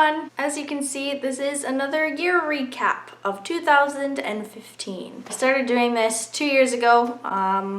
everyone! As you can see, this is another year recap of 2015. I started doing this 2 years ago,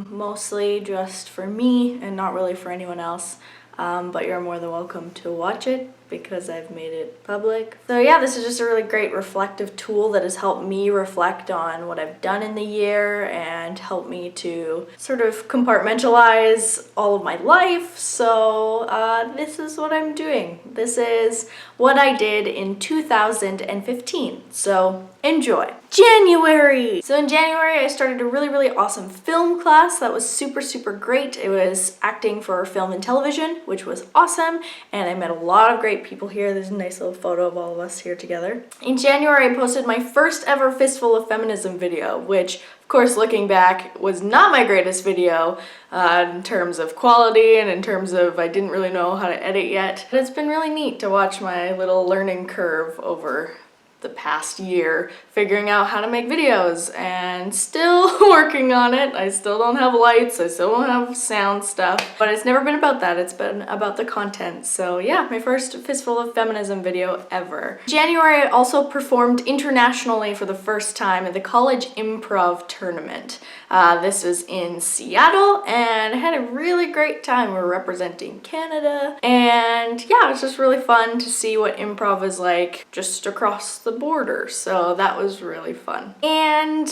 mostly just for me and not really for anyone else, but you're more than welcome to watch it because I've made it public. So yeah, this is just a really great reflective tool that has helped me reflect on what I've done in the year and helped me to sort of compartmentalize all of my life. So this is what I'm doing. This is what I did in 2015. So enjoy. January! So in January, I started a really awesome film class that was super great. It was acting for film and television, which was awesome, and I met a lot of great people here. There's a nice little photo of all of us here together. In January, I posted my first ever Fistful of Feminism video, which, of course, looking back, was not my greatest video in terms of quality and in terms of I didn't really know how to edit yet. But it's been really neat to watch my little learning curve over the past year, figuring out how to make videos and still working on it. I still don't have lights, I still don't have sound stuff, but it's never been about that, it's been about the content. So yeah, my first Fistful of Feminism video ever. In January, I also performed internationally for the first time at the College Improv Tournament. This was in Seattle, and I had a really great time. We were representing Canada, and yeah, it was just really fun to see what improv is like just across the border, so that was really fun. And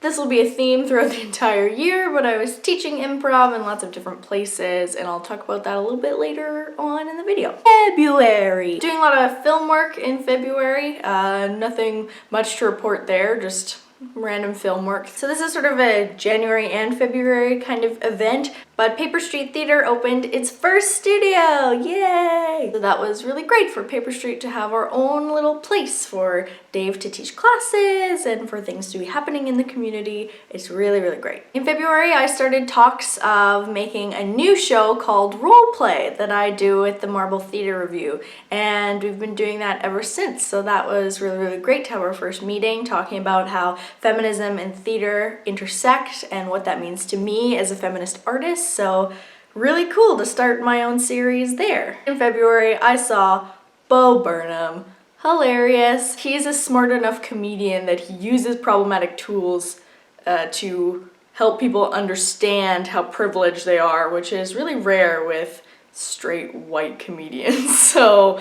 this will be a theme throughout the entire year, but I was teaching improv in lots of different places, and I'll talk about that a little bit later on in the video. February! Doing a lot of film work in February, nothing much to report there, just random film work. So this is sort of a January and February kind of event, but Paper Street Theatre opened its first studio, yay! So that was really great for Paper Street to have our own little place for Dave to teach classes and for things to be happening in the community. It's really great. In February, I started talks of making a new show called Role Play that I do with the Marble Theatre Review, and we've been doing that ever since. So that was really great to have our first meeting talking about how feminism and theater intersect and what that means to me as a feminist artist. So really cool to start my own series there. In February, I saw Burnham. Hilarious. He's a smart enough comedian that he uses problematic tools to help people understand how privileged they are, which is really rare with straight white comedians. So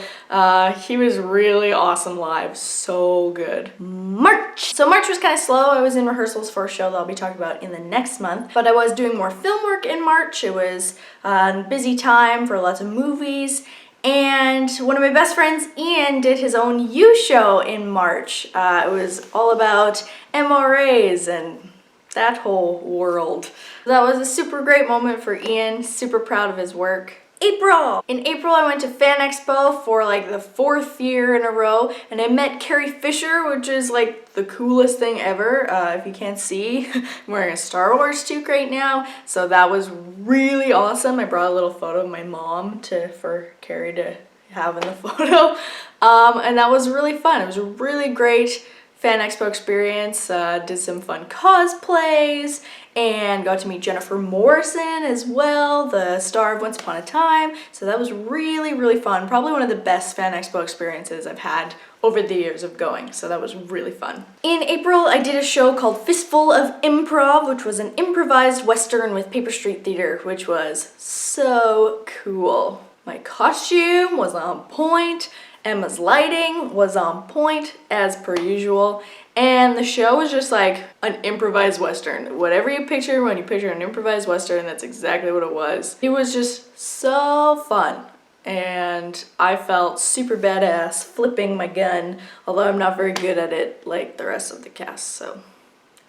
he was really awesome live, so good. March! So March was kind of slow. I was in rehearsals for a show that I'll be talking about in the next month, but I was doing more film work in March. It was a busy time for lots of movies, and one of my best friends, Ian, did his own show in March. It was all about MRAs and that whole world. That was a super great moment for Ian, super proud of his work. April! In April, I went to Fan Expo for like the 4th year in a row, and I met Carrie Fisher, which is like the coolest thing ever. If you can't see, I'm wearing a Star Wars toque right now, so that was really awesome. I brought a little photo of my mom for Carrie to have in the photo, and that was really fun. It was a really great Fan Expo experience. Did some fun cosplays and got to meet Jennifer Morrison as well, the star of Once Upon a Time. So that was really fun. Probably one of the best Fan Expo experiences I've had over the years of going. So that was really fun. In April, I did a show called Fistful of Improv, which was an improvised Western with Paper Street Theatre, which was so cool. My costume was on point. Emma's lighting was on point as per usual, and the show was just like an improvised Western. Whatever you picture when you picture an improvised Western, that's exactly what it was. It was just so fun, and I felt super badass flipping my gun, although I'm not very good at it like the rest of the cast, so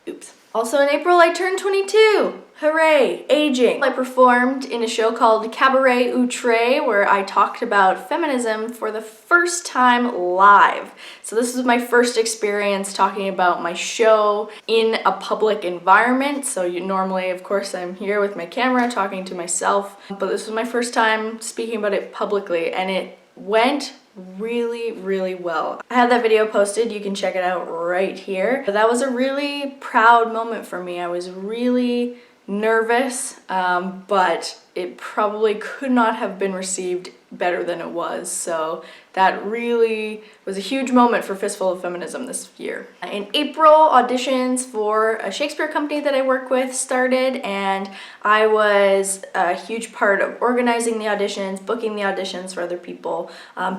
oops. Also in April, I turned 22. Hooray, aging. I performed in a show called Cabaret Outre, where I talked about feminism for the first time live. So this was my first experience talking about my show in a public environment. So normally, of course, I'm here with my camera talking to myself, but this was my first time speaking about it publicly, and it went really well. I have that video posted, you can check it out right here. But that was a really proud moment for me. I was really nervous, but it probably could not have been received better than it was. So that really was a huge moment for Fistful of Feminism this year. In April, auditions for a Shakespeare company that I work with started, and I was a huge part of organizing the auditions, booking the auditions for other people,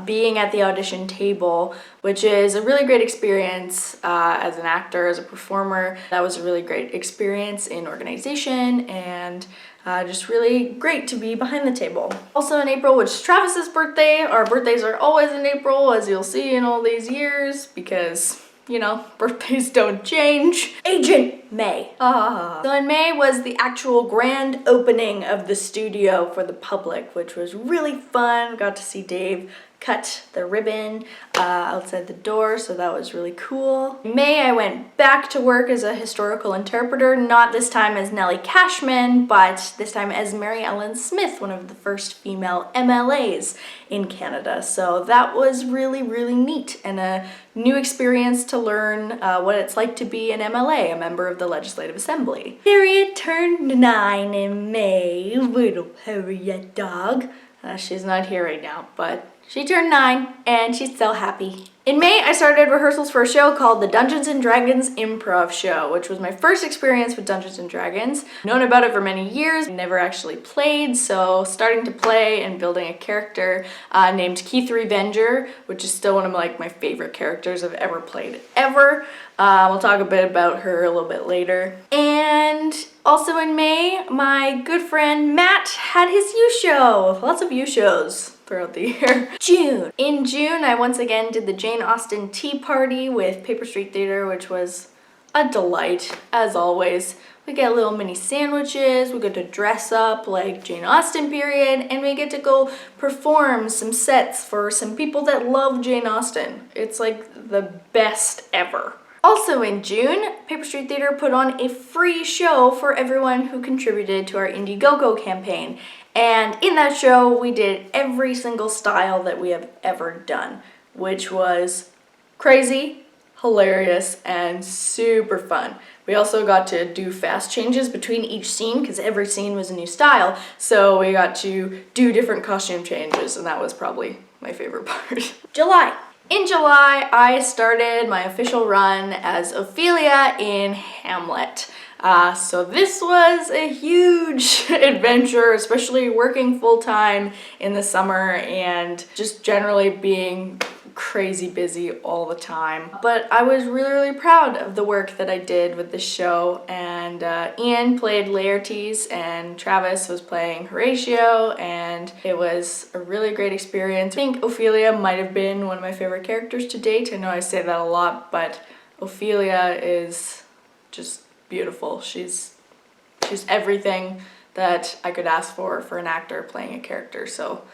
being at the audition table, which is a really great experience as an actor, as a performer. That was a really great experience in organization, and just really great to be behind the table. Also in April, which is Travis's birthday. Our birthdays are always in April, as you'll see in all these years, because, you know, birthdays don't change. Agent May. So in May was the actual grand opening of the studio for the public, which was really fun. Got to see Dave cut the ribbon outside the door, so that was really cool. In May, I went back to work as a historical interpreter, not this time as Nellie Cashman, but this time as Mary Ellen Smith, one of the first female MLAs in Canada. So that was really, really neat and a new experience to learn what it's like to be an MLA, a member of the Legislative Assembly. Harriet turned 9 in May, little Harriet dog. She's not here right now, but she turned 9 and she's so happy. In May, I started rehearsals for a show called the Dungeons & Dragons Improv Show, which was my first experience with Dungeons & Dragons. Known about it for many years, never actually played, so starting to play and building a character named Keith Revenger, which is still one of my favorite characters I've ever played, ever. We'll talk a bit about her a little bit later. And also in May, my good friend Matt had his U show. Lots of U shows throughout the year. June. In June, I once again did the Jane Austen Tea Party with Paper Street Theatre, which was a delight, as always. We get little mini sandwiches, we get to dress up like Jane Austen period, and we get to go perform some sets for some people that love Jane Austen. It's like the best ever. Also in June, Paper Street Theatre put on a free show for everyone who contributed to our Indiegogo campaign. And in that show, we did every single style that we have ever done, which was crazy, hilarious, and super fun. We also got to do fast changes between each scene because every scene was a new style. So we got to do different costume changes, and that was probably my favorite part. July. In July, I started my official run as Ophelia in Hamlet. So this was a huge adventure, especially working full-time in the summer and just generally being crazy busy all the time. But I was really, really proud of the work that I did with this show, and Ian played Laertes and Travis was playing Horatio, and it was a really great experience. I think Ophelia might have been one of my favorite characters to date. I know I say that a lot, but Ophelia is just beautiful. She's everything that I could ask for an actor playing a character, so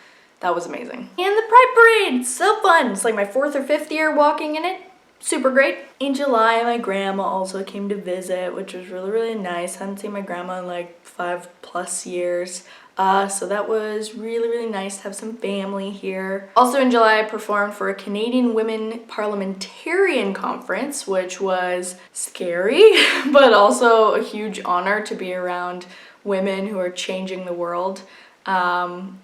that was amazing. And the Pride Parade, so fun. It's like my 4th or 5th year walking in it. Super great. In July, my grandma also came to visit, which was really, really nice. I hadn't seen my grandma in like 5+ years. So that was really, really nice to have some family here. Also in July, I performed for a Canadian Women Parliamentarian conference, which was scary, but also a huge honor to be around women who are changing the world.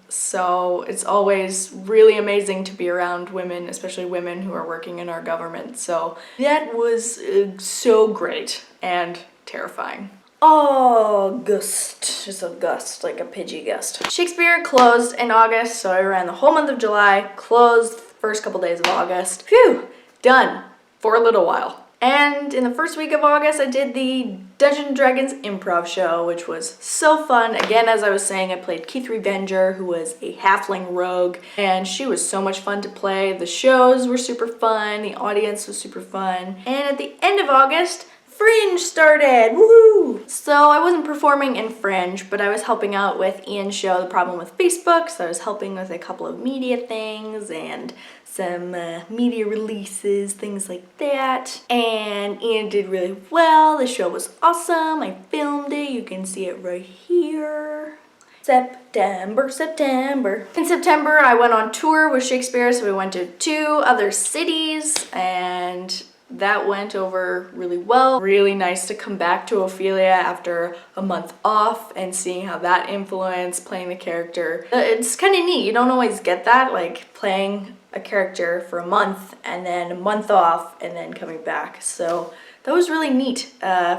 So it's always really amazing to be around women, especially women who are working in our government. So that was so great and terrifying. August, just a gust, like a Pidgey gust. Shakespeare closed in August, so I ran the whole month of July, closed first couple days of August. Phew, done for a little while. And in the first week of August, I did the Dungeons & Dragons Improv Show, which was so fun. Again, as I was saying, I played Keith Revenger, who was a halfling rogue, and she was so much fun to play. The shows were super fun, the audience was super fun. And at the end of August, Fringe started, woohoo! So I wasn't performing in Fringe, but I was helping out with Ian's show, The Problem with Facebook, so I was helping with a couple of media things and some media releases, things like that. And Ian did really well. The show was awesome. I filmed it. You can see it right here. September. In September, I went on tour with Shakespeare, so we went to 2 other cities, and that went over really well. Really nice to come back to Ophelia after a month off and seeing how that influenced playing the character. It's kind of neat. You don't always get that, like playing a character for a month and then a month off and then coming back. So that was really neat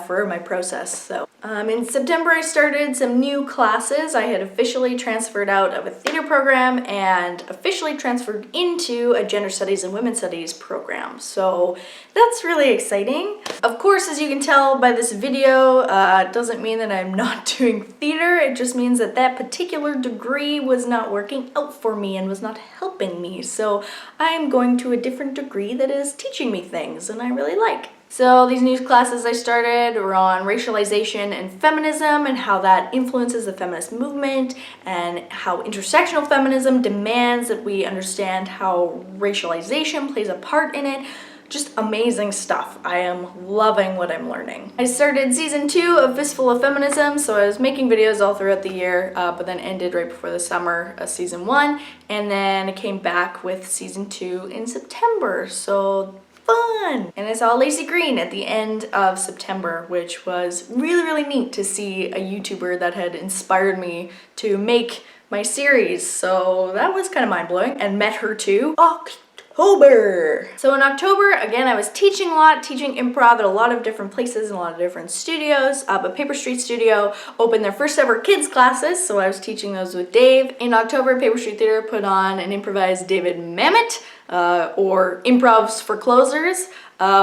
for my process. So in September, I started some new classes. I had officially transferred out of a theater program and officially transferred into a gender studies and women's studies program. So that's really exciting. Of course, as you can tell by this video, it doesn't mean that I'm not doing theater. It just means that that particular degree was not working out for me and was not helping me. So I'm going to a different degree that is teaching me things and I really like. So these new classes I started were on racialization and feminism and how that influences the feminist movement and how intersectional feminism demands that we understand how racialization plays a part in it. Just amazing stuff. I am loving what I'm learning. I started season 2 of Fistful of Feminism, so I was making videos all throughout the year, but then ended right before the summer of season 1, and then I came back with season 2 in September, so fun! And I saw Lacey Green at the end of September, which was really, really neat to see a YouTuber that had inspired me to make my series. So that was kind of mind-blowing, and met her too. October. So in October, again, I was teaching a lot, teaching improv at a lot of different places and a lot of different studios, but Paper Street Studio opened their first ever kids classes, so I was teaching those with Dave. In October, Paper Street Theater put on an improvised David Mamet, or Improvs for Closers,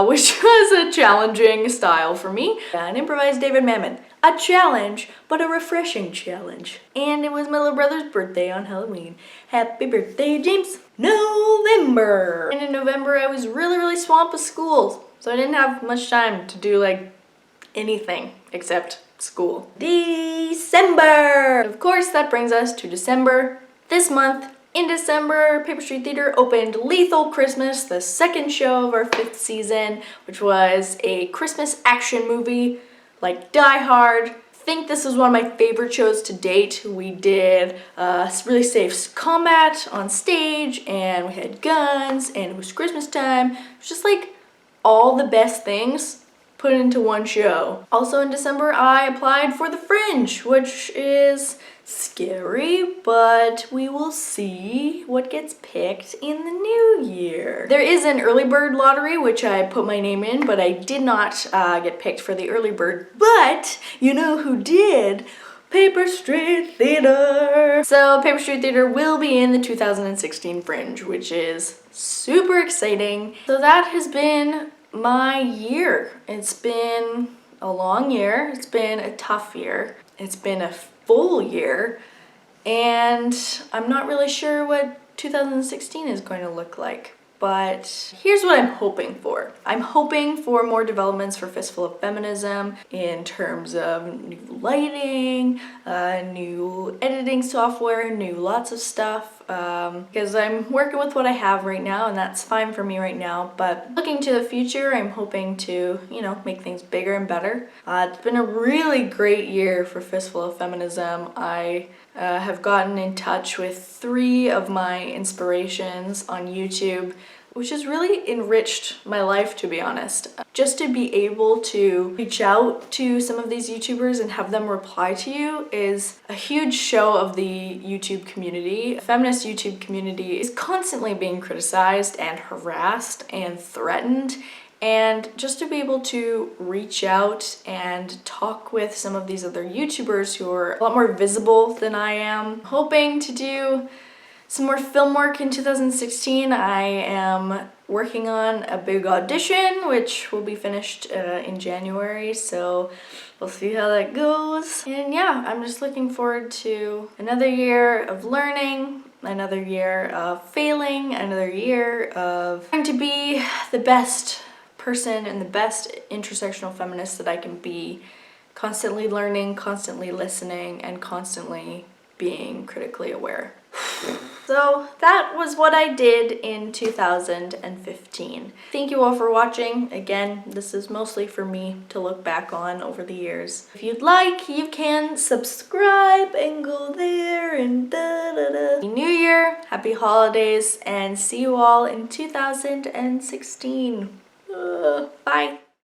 which was a challenging style for me. An improvised David Mamet. A challenge, but a refreshing challenge. And it was my little brother's birthday on Halloween. Happy birthday, James! November! And in November, I was really, really swamped with school, so I didn't have much time to do, like, anything except school. December! Of course, that brings us to December. This month, in December, Paper Street Theater opened Lethal Christmas, the second show of our 5th season, which was a Christmas action movie like Die Hard. I think this was one of my favorite shows to date. We did really safe combat on stage, and we had guns, and it was Christmas time. It was just like all the best things put into one show. Also in December, I applied for the Fringe, which is scary, but we will see what gets picked in the new year. There is an early bird lottery, which I put my name in, but I did not get picked for the early bird. But you know who did? Paper Street Theater. So Paper Street Theater will be in the 2016 Fringe, which is super exciting. So that has been my year. It's been a long year. It's been a tough year. It's been a full year, and I'm not really sure what 2016 is going to look like, but here's what I'm hoping for. I'm hoping for more developments for Fistful of Feminism in terms of new lighting, new editing software, lots of stuff, because I'm working with what I have right now, and that's fine for me right now, but looking to the future, I'm hoping to, make things bigger and better. It's been a really great year for Fistful of Feminism. I have gotten in touch with 3 of my inspirations on YouTube, which has really enriched my life, to be honest. Just to be able to reach out to some of these YouTubers and have them reply to you is a huge show of the YouTube community. The feminist YouTube community is constantly being criticized and harassed and threatened. And just to be able to reach out and talk with some of these other YouTubers who are a lot more visible than I am. Hoping to do some more film work in 2016. I am working on a big audition, which will be finished in January, so we'll see how that goes. And yeah, I'm just looking forward to another year of learning, another year of failing, another year of trying to be the best person and the best intersectional feminist that I can be, constantly learning, constantly listening, and constantly being critically aware. So that was what I did in 2015. Thank you all for watching. Again, this is mostly for me to look back on over the years. If you'd like, you can subscribe and go there and da-da-da. Happy New Year, happy holidays, and see you all in 2016. Bye.